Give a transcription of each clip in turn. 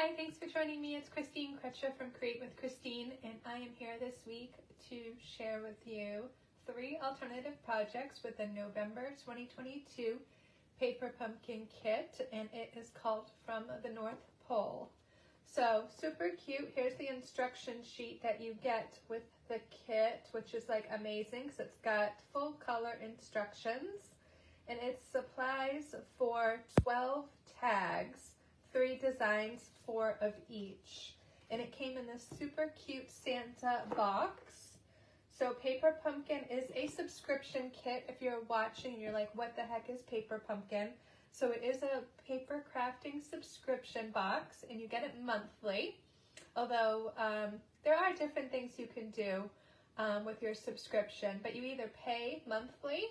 Hi, thanks for joining me. It's Christine Kretcher from Create with Christine, and I am here this week to share with you 3 alternative projects with the November 2022 Paper Pumpkin Kit, and it is called From the North Pole. So super cute. Here's the instruction sheet that you get with the kit, which is like amazing. So it's got full color instructions, and it supplies for 12 tags, 3 designs, 4 of each. And it came in this super cute Santa box. So Paper Pumpkin is a subscription kit. If you're watching and you're like, what the heck is Paper Pumpkin? So it is a paper crafting subscription box, and you get it monthly. Although there are different things you can do with your subscription, but you either pay monthly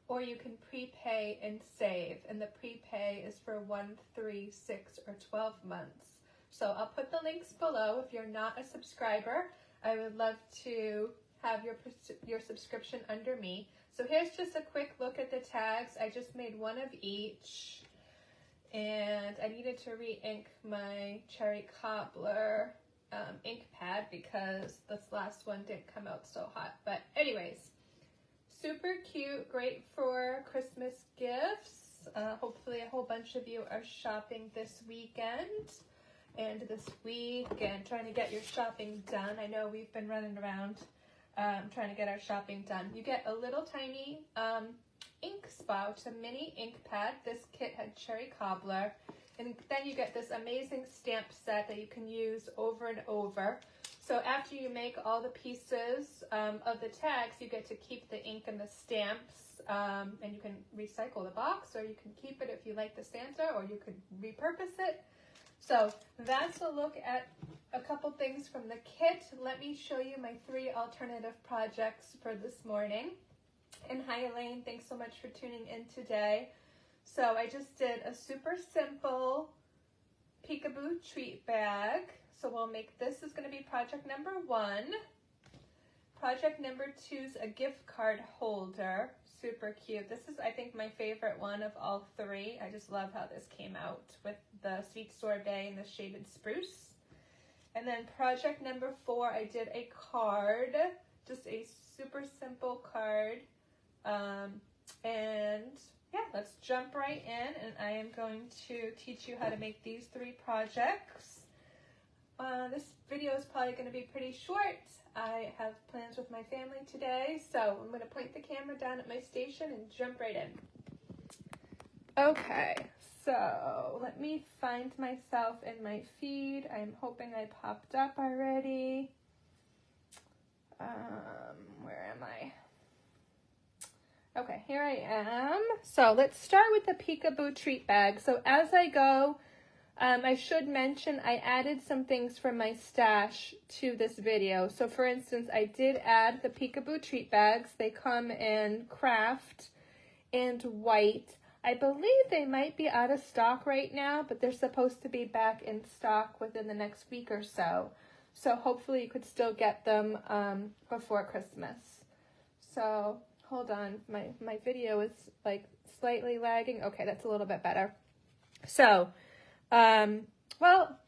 or you can prepay and save. And the prepay is for 1, 3, 6, or 12 months. So I'll put the links below. If you're not a subscriber, I would love to have your subscription under me. So here's just a quick look at the tags. I just made 1 of each, and I needed to re-ink my Cherry Cobbler ink pad because this last one didn't come out so hot. But anyways, super cute, great for Christmas gifts. Hopefully a whole bunch of you are shopping this weekend and this week and trying to get your shopping done. I know we've been running around trying to get our shopping done. You get a little tiny ink spout, a mini ink pad. This kit had Cherry Cobbler. And then you get this amazing stamp set that you can use over and over. So after you make all the pieces of the tags, you get to keep the ink and the stamps, and you can recycle the box, or you can keep it if you like the Santa, or you could repurpose it. So that's a look at a couple things from the kit. Let me show you my 3 alternative projects for this morning. And hi Elaine, thanks so much for tuning in today. So I just did a super simple peekaboo treat bag. So we'll make this is going to be project number 1. Project number 2 is a gift card holder. Super cute. This is, I think, my favorite one of all 3. I just love how this came out with the sweet sorbet and the shaded spruce. And then project number 4, I did a card, just a super simple card. And yeah, let's jump right in, and I am going to teach you how to make these 3 projects. This video is probably going to be pretty short. I have plans with my family today, so I'm going to point the camera down at my station and jump right in. Okay, so let me find myself in my feed. I'm hoping I popped up already. Where am I? Okay, here I am. So let's start with the peekaboo treat bag. So as I go, I should mention I added some things from my stash to this video. So for instance, I did add the peekaboo treat bags. They come in craft and white. I believe they might be out of stock right now, but they're supposed to be back in stock within the next week or so. So hopefully you could still get them before Christmas. So hold on, my video is like slightly lagging. Okay, that's a little bit better. So, well,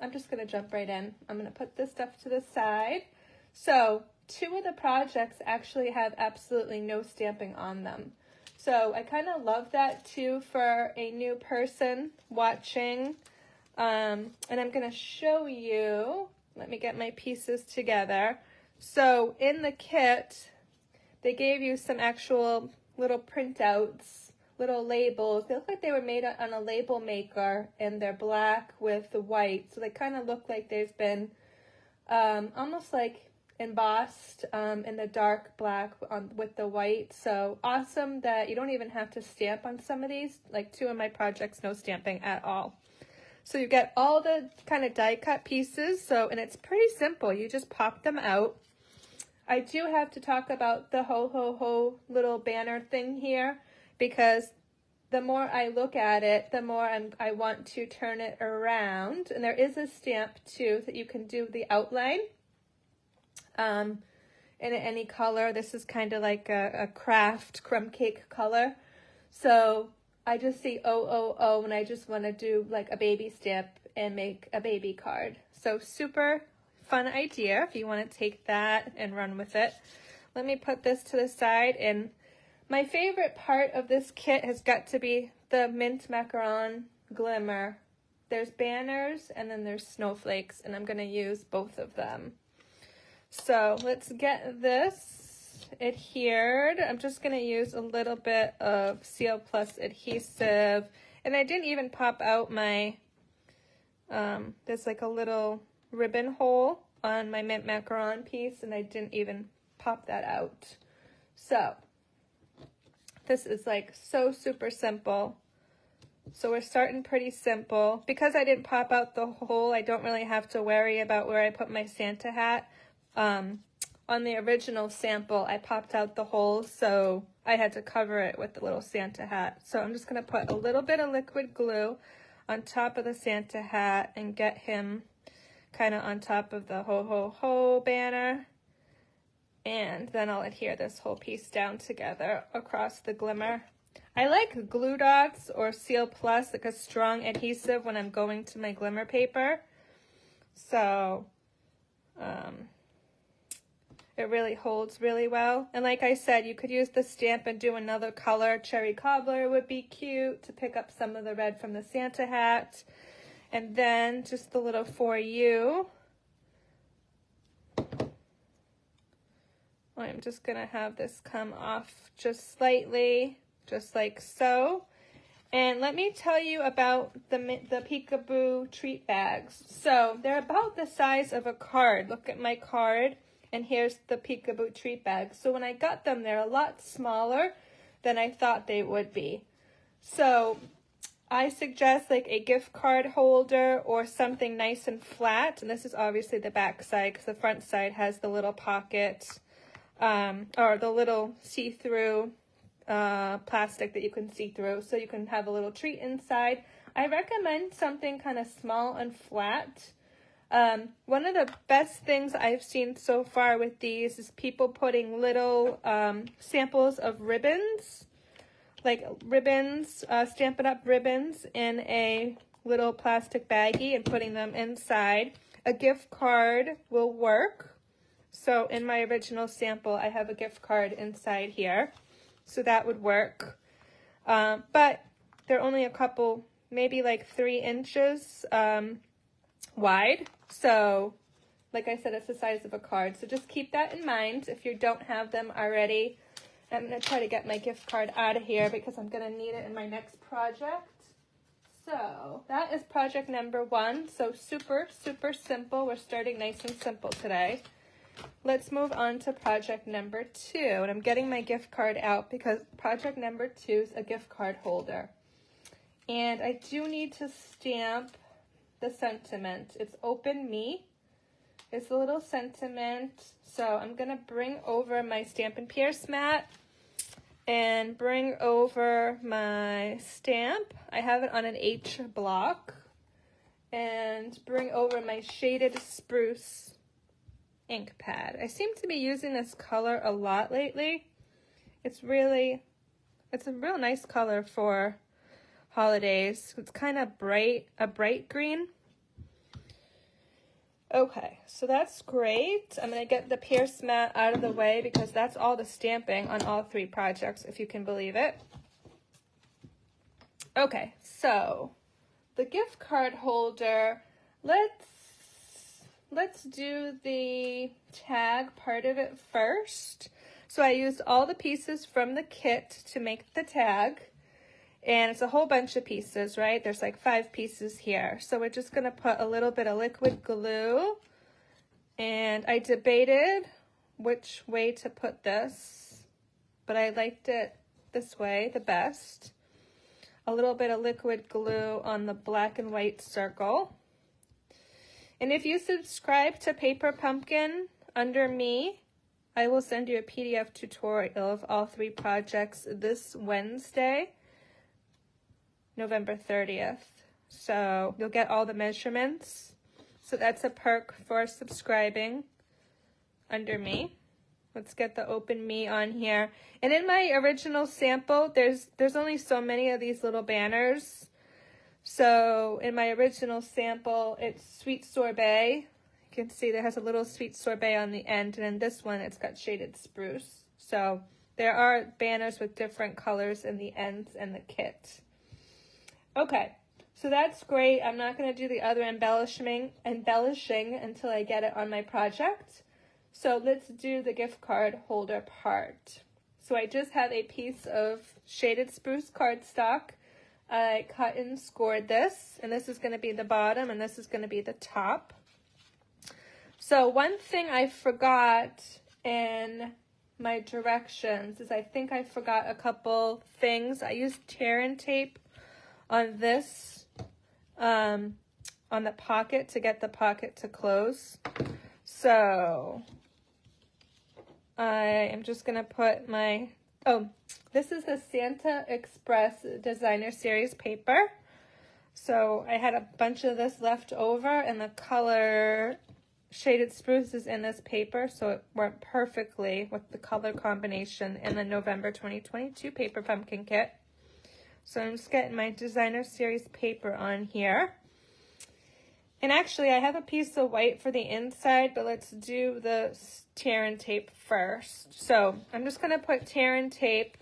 I'm just gonna jump right in. I'm gonna put this stuff to the side. So 2 of the projects actually have absolutely no stamping on them. So I kind of love that too for a new person watching. And I'm gonna show you, let me get my pieces together. So in the kit, they gave you some actual little printouts, little labels. They look like they were made on a label maker, and they're black with the white. So they kind of look like they've been almost like embossed in the dark black with the white. So awesome that you don't even have to stamp on some of these. Like 2 of my projects, no stamping at all. So you get all the kind of die cut pieces. So, and it's pretty simple. You just pop them out. I do have to talk about the ho ho ho little banner thing here, because the more I look at it, the more I want to turn it around. And there is a stamp too that you can do the outline in any color. This is kind of like a craft crumb cake color. So I just see O, O, O, and I just want to do like a baby stamp and make a baby card. So super fun idea if you want to take that and run with it. Let me put this to the side, and my favorite part of this kit has got to be the mint macaron glimmer. There's banners and then there's snowflakes, and I'm going to use both of them. So let's get this adhered. I'm just going to use a little bit of Seal Plus adhesive, and I didn't even pop out my, there's like a little ribbon hole on my mint macaron piece, and I didn't even pop that out. So this is like so super simple. So we're starting pretty simple. Because I didn't pop out the hole, I don't really have to worry about where I put my Santa hat. On the original sample, I popped out the hole, so I had to cover it with the little Santa hat. So I'm just going to put a little bit of liquid glue on top of the Santa hat and get him kind of on top of the ho ho ho banner. And then I'll adhere this whole piece down together across the glimmer. I like glue dots or Seal Plus, like a strong adhesive, when I'm going to my glimmer paper. So it really holds really well. And like I said, you could use the stamp and do another color. Cherry Cobbler would be cute to pick up some of the red from the Santa hat. And then just the little For You. I'm just going to have this come off just slightly, just like so. And let me tell you about the Peekaboo treat bags. So they're about the size of a card. Look at my card, and here's the Peekaboo treat bag. So when I got them, they're a lot smaller than I thought they would be. So I suggest like a gift card holder or something nice and flat. And this is obviously the back side, because the front side has the little pocket, or the little see-through plastic that you can see through, so you can have a little treat inside. I recommend something kind of small and flat. One of the best things I've seen so far with these is people putting little samples of ribbons, like ribbons, Stampin' Up! Ribbons in a little plastic baggie and putting them inside. A gift card will work. So in my original sample, I have a gift card inside here. So that would work. But they're only a couple, maybe like 3 inches wide. So like I said, it's the size of a card. So just keep that in mind if you don't have them already. I'm going to try to get my gift card out of here because I'm going to need it in my next project. So that is project number 1. So super, super simple. We're starting nice and simple today. Let's move on to project number 2. And I'm getting my gift card out because project number 2 is a gift card holder. And I do need to stamp the sentiment. It's Open Me. It's a little sentiment. So I'm going to bring over my Stampin' Pierce mat and bring over my stamp. I have it on an H block. And bring over my Shaded Spruce ink pad. I seem to be using this color a lot lately. It's a real nice color for holidays. It's kind of bright, a bright green. Okay, so that's great. I'm going to get the Pierce mat out of the way because that's all the stamping on all 3 projects, if you can believe it. Okay, so the gift card holder, let's do the tag part of it first. So I used all the pieces from the kit to make the tag. And it's a whole bunch of pieces, right? There's like 5 pieces here. So we're just going to put a little bit of liquid glue. And I debated which way to put this, but I liked it this way the best. A little bit of liquid glue on the black and white circle. And if you subscribe to Paper Pumpkin under me, I will send you a PDF tutorial of all 3 projects this Wednesday, November 30th. So you'll get all the measurements. So that's a perk for subscribing under me. Let's get the Open Me on here. And in my original sample, there's only so many of these little banners. So in my original sample, it's sweet sorbet. You can see there has a little sweet sorbet on the end, and in this one, it's got shaded spruce. So there are banners with different colors in the ends and the kit. Okay, so that's great. I'm not going to do the other embellishing until I get it on my project. So let's do the gift card holder part. So I just have a piece of shaded spruce cardstock. I cut and scored this, and this is going to be the bottom, and this is going to be the top. So one thing I forgot in my directions is I think I forgot a couple things. I used tear and tape on this, on the pocket to get the pocket to close. So I am just going to put my, this is the Santa Express Designer Series paper. So I had a bunch of this left over, and the color shaded spruce is in this paper, so it worked perfectly with the color combination in the November 2022 paper pumpkin kit. So I'm just getting my Designer Series paper on here. And actually, I have a piece of white for the inside, but let's do the tear and tape first. So I'm just going to put tear and tape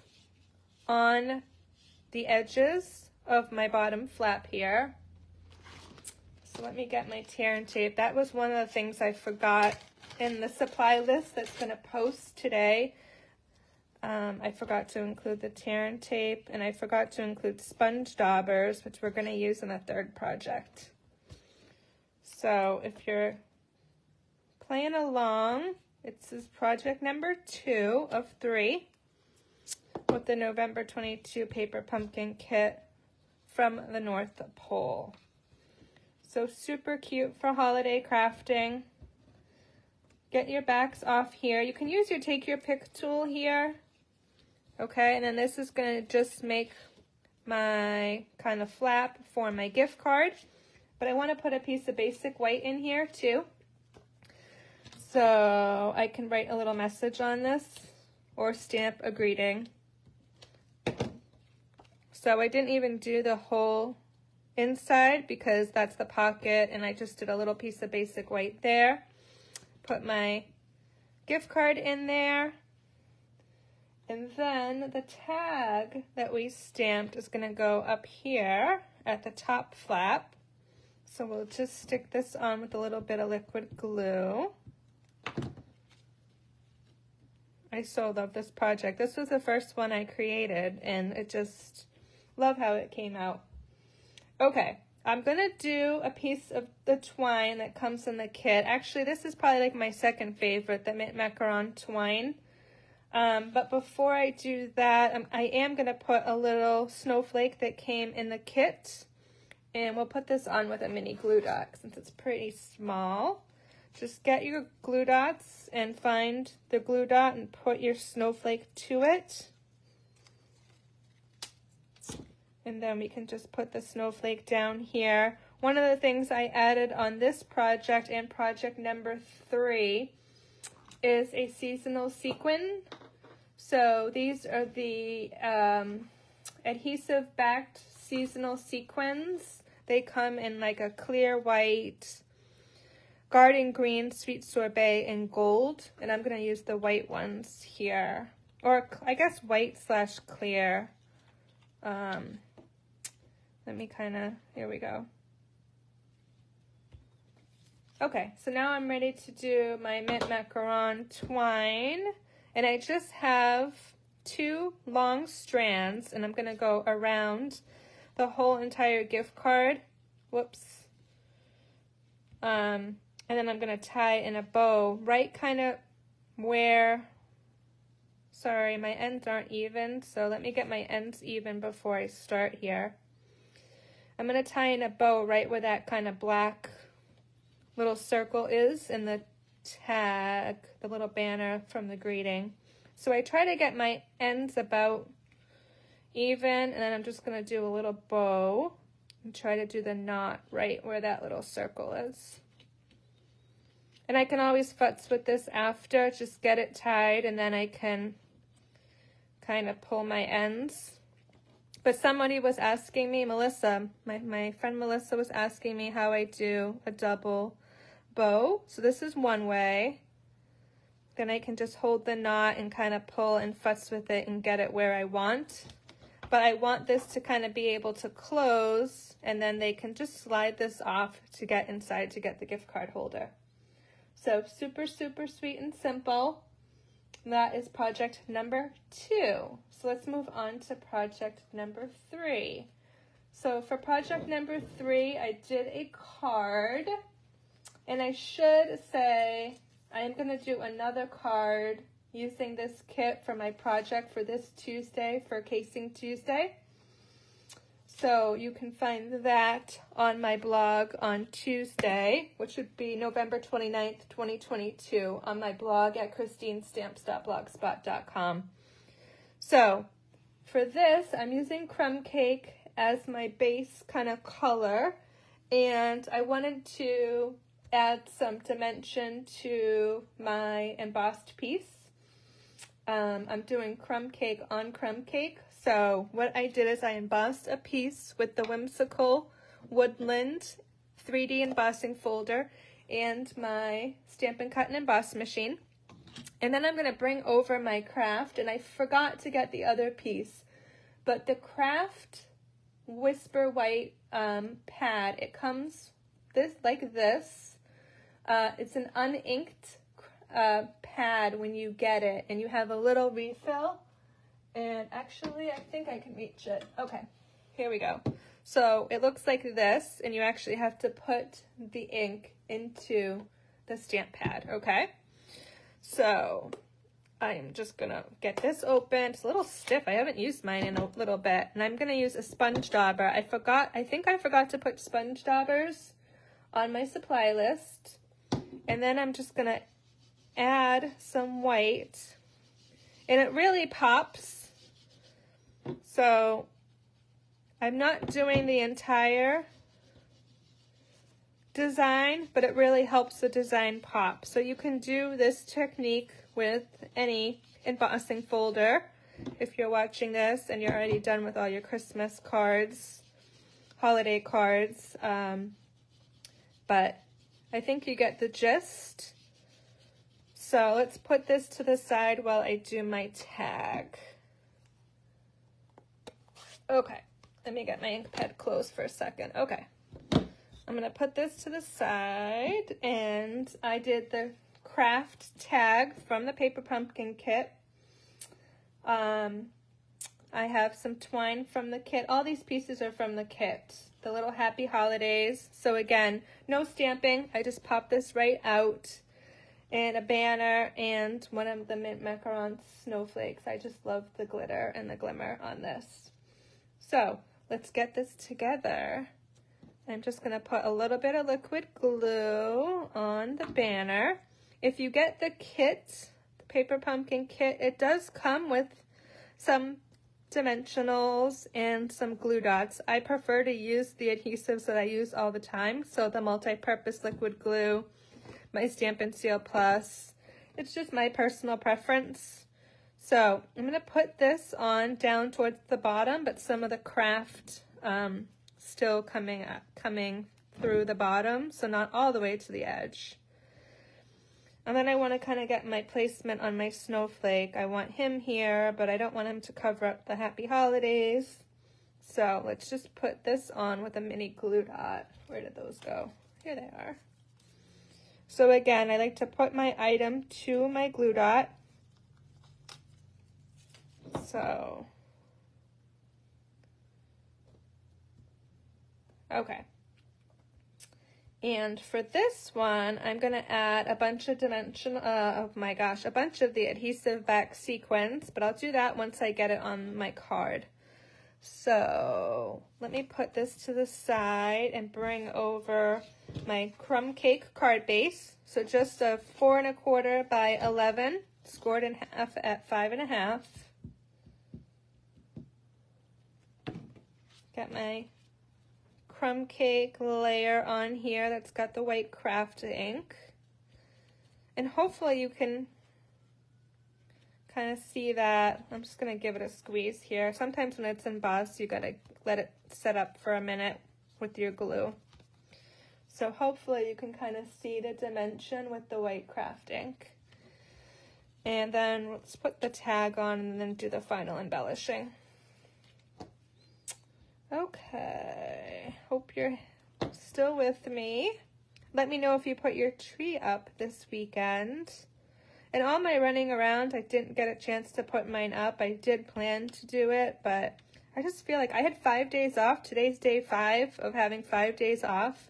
on the edges of my bottom flap here. So let me get my tear and tape. That was one of the things I forgot in the supply list that's going to post today. I forgot to include the tear and tape, and I forgot to include sponge daubers, which we're going to use in the third project. So if you're playing along, this is project number 2 of 3 with the November 22 paper pumpkin kit from the North Pole. So super cute for holiday crafting. Get your backs off here. You can use your take your pick tool here. Okay, and then this is going to just make my kind of flap for my gift card. But I want to put a piece of basic white in here too. So I can write a little message on this or stamp a greeting. So I didn't even do the whole inside because that's the pocket, and I just did a little piece of basic white there. Put my gift card in there. And then the tag that we stamped is going to go up here at the top flap. So we'll just stick this on with a little bit of liquid glue. I so love this project. This was the first one I created, and it just, love how it came out. Okay, I'm going to do a piece of the twine that comes in the kit. Actually, this is probably like my second favorite, the mint macaron twine. But before I do that, I am going to put a little snowflake that came in the kit. And we'll put this on with a mini glue dot since it's pretty small. Just get your glue dots and find the glue dot and put your snowflake to it. And then we can just put the snowflake down here. One of the things I added on this project and project number 3 is a seasonal sequin. So these are the adhesive backed seasonal sequins. They come in like a clear white, garden green, sweet sorbet, and gold. And I'm going to use the white ones here. Or I guess white / clear. Let me kind of, here we go. Okay, so now I'm ready to do my mint macaron twine. And I just have 2 long strands, and I'm going to go around the whole entire gift card. Whoops. And then I'm going to tie in a bow right kind of where, sorry, my ends aren't even, so let me get my ends even before I start here. I'm going to tie in a bow right where that kind of black little circle is in the tag, the little banner from the greeting. So I try to get my ends about even, and then I'm just going to do a little bow and try to do the knot right where that little circle is. And I can always futz with this after, just get it tied, and then I can kind of pull my ends. But somebody was asking me, Melissa, my friend Melissa was asking me how I do a double bow. So this is one way. Then I can just hold the knot and kind of pull and fuss with it and get it where I want. But I want this to kind of be able to close, and then they can just slide this off to get inside to get the gift card holder. So super, super sweet and simple. That is project number 2. So let's move on to project number 3. So for project number 3, I did a card, and I should say I am going to do another card using this kit for my project for this Tuesday, for Casing Tuesday. So you can find that on my blog on Tuesday, which would be November 29th, 2022, on my blog at christinestamps.blogspot.com. So for this, I'm using crumb cake as my base kind of color, and I wanted to add some dimension to my embossed piece. I'm doing crumb cake on crumb cake. So what I did is I embossed a piece with the Whimsical Woodland 3D embossing folder and my Stampin' Cut and Emboss machine. And then I'm going to bring over my craft, and I forgot to get the other piece, but the craft Whisper White pad, it comes like this. It's an uninked pad when you get it, and you have a little refill. And actually, I think I can reach it. Okay, here we go. So it looks like this, and you actually have to put the ink into the stamp pad, okay? So I'm just gonna get this open. It's a little stiff. I haven't used mine in a little bit. And I'm gonna use a sponge dauber. I think I forgot to put sponge daubers on my supply list. And then I'm just gonna add some white. And it really pops. So I'm not doing the entire design, but it really helps the design pop. So you can do this technique with any embossing folder if you're watching this and you're already done with all your Christmas cards, holiday cards. But I think you get the gist. So let's put this to the side while I do my tag. Okay, let me get my ink pad closed for a second. Okay, I'm gonna put this to the side, and I did the craft tag from the Paper Pumpkin kit. I have some twine from the kit. All these pieces are from the kit. The little happy holidays. So again, no stamping. I just pop this right out. And a banner and one of the mint macaron snowflakes. I just love the glitter and the glimmer on this. So let's get this together. I'm just going to put a little bit of liquid glue on the banner. If you get the kit, the Paper Pumpkin kit, it does come with some dimensionals and some glue dots. I prefer to use the adhesives that I use all the time. So the multi-purpose liquid glue, my Stampin' Seal Plus. It's just my personal preference. So I'm going to put this on down towards the bottom, but some of the craft still coming through the bottom, so not all the way to the edge. And then I want to kind of get my placement on my snowflake. I want him here, but I don't want him to cover up the happy holidays. So let's just put this on with a mini glue dot. Where did those go? Here they are. So again, I like to put my item to my glue dot. So, okay. And for this one, I'm going to add a bunch of a bunch of the adhesive back sequins, but I'll do that once I get it on my card. So let me put this to the side and bring over my crumb cake card base. So just a 4 1/4 by 11, scored in half at 5 1/2. Got my crumb cake layer on here that's got the white craft ink. And hopefully you can kind of see that. I'm just going to give it a squeeze here. Sometimes when it's embossed, you got to let it set up for a minute with your glue. So hopefully you can kind of see the dimension with the white craft ink. And then let's put the tag on and then do the final embellishing. Okay, hope you're still with me. Let me know if you put your tree up this weekend. And all my running around, I didn't get a chance to put mine up. I did plan to do it, but I just feel like I had 5 days off. Today's day 5 of having 5 days off.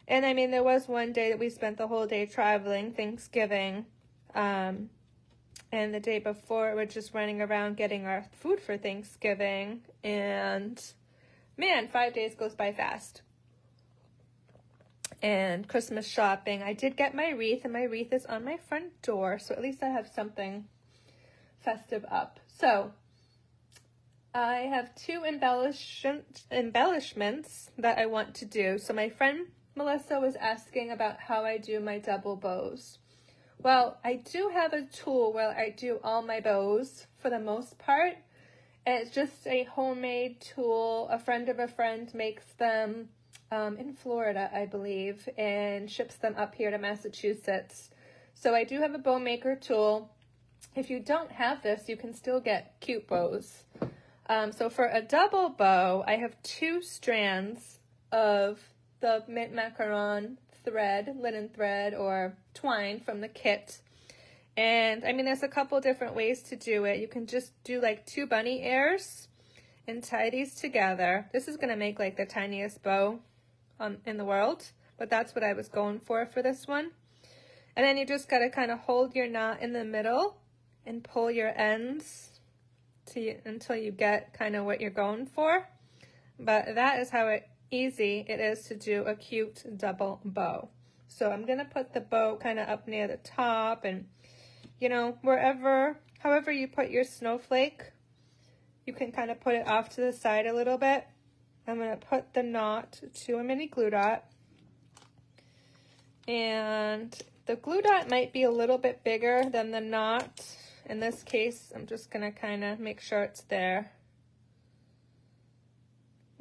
And I mean, there was one day that we spent the whole day traveling, Thanksgiving. And the day before, we're just running around getting our food for Thanksgiving. And man, 5 days goes by fast. And Christmas shopping. I did get my wreath, and my wreath is on my front door, so at least I have something festive up. So I have 2 embellishments that I want to do. So my friend Melissa was asking about how I do my double bows. Well, I do have a tool where I do all my bows for the most part. And it's just a homemade tool. A friend of a friend makes them in Florida, I believe, and ships them up here to Massachusetts. So I do have a bow maker tool. If you don't have this, you can still get cute bows. So for a double bow, I have 2 strands of the mint macaron thread, linen thread, or twine from the kit. And I mean, there's a couple different ways to do it. You can just do like 2 bunny ears and tie these together. This is going to make like the tiniest bow in the world, but that's what I was going for this one. And then you just got to kind of hold your knot in the middle and pull your ends until you get kind of what you're going for. But that is how easy it is to do a cute double bow. So I'm going to put the bow kind of up near the top, and you know, however you put your snowflake, you can kind of put it off to the side a little bit. I'm going to put the knot to a mini glue dot. And the glue dot might be a little bit bigger than the knot. In this case, I'm just going to kind of make sure it's there.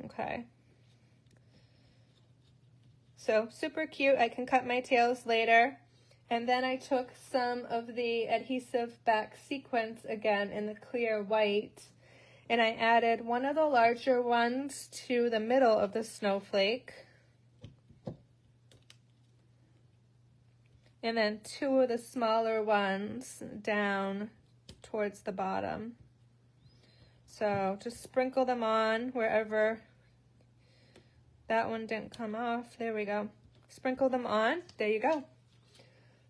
Okay. So super cute. I can cut my tails later. And then I took some of the adhesive back sequins again in the clear white. And I added one of the larger ones to the middle of the snowflake. And then 2 of the smaller ones down towards the bottom. So just sprinkle them on wherever. That one didn't come off. There we go. Sprinkle them on. There you go.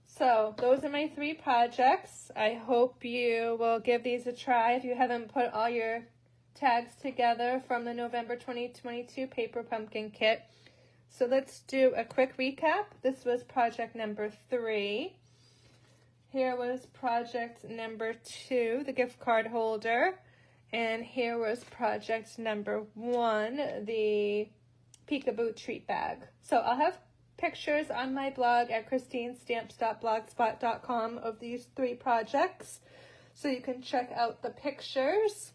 So those are my 3 projects. I hope you will give these a try if you haven't put all your tags together from the November 2022 paper pumpkin kit. So let's do a quick recap. This was project number 3. Here was project number 2, the gift card holder. And here was project number 1, the peekaboo treat bag. So I'll have pictures on my blog at christinestamps.blogspot.com of these 3 projects, so you can check out the pictures.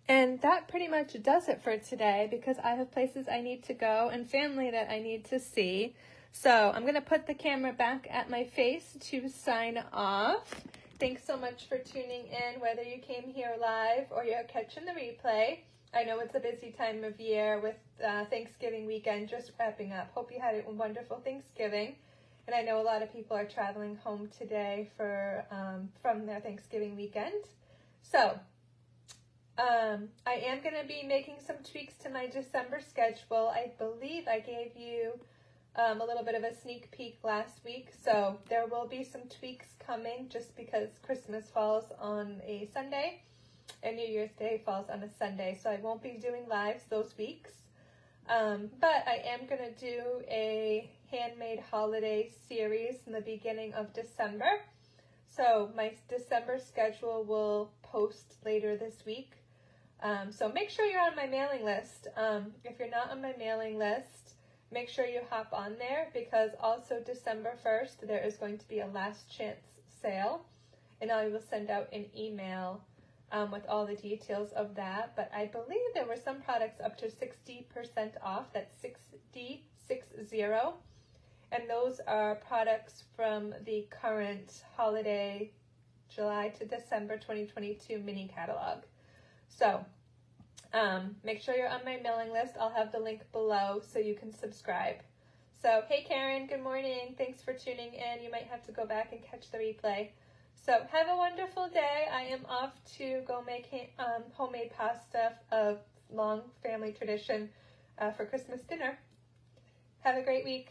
And that pretty much does it for today, because I have places I need to go and family that I need to see. So I'm going to put the camera back at my face to sign off. Thanks so much for tuning in, whether you came here live or you're catching the replay. I know it's a busy time of year with Thanksgiving weekend just wrapping up. Hope you had a wonderful Thanksgiving. And I know a lot of people are traveling home today from their Thanksgiving weekend. So I am going to be making some tweaks to my December schedule. I believe I gave you a little bit of a sneak peek last week. So there will be some tweaks coming just because Christmas falls on a Sunday. And New Year's Day falls on a Sunday, so I won't be doing lives those weeks. But I am going to do a handmade holiday series in the beginning of December. So my December schedule will post later this week. So make sure you're on my mailing list. If you're not on my mailing list, make sure you hop on there, because also December 1st, there is going to be a last chance sale. and I will send out an email with all the details of that. But I believe there were some products up to 60% off. That's 60, and those are products from the current holiday July to December 2022 mini catalog. So make sure you're on my mailing list. I'll have the link below so you can subscribe. So, hey Karen, good morning. Thanks for tuning in. You might have to go back and catch the replay. So, have a wonderful day. I am off to go make homemade pasta of long family tradition for Christmas dinner. Have a great week.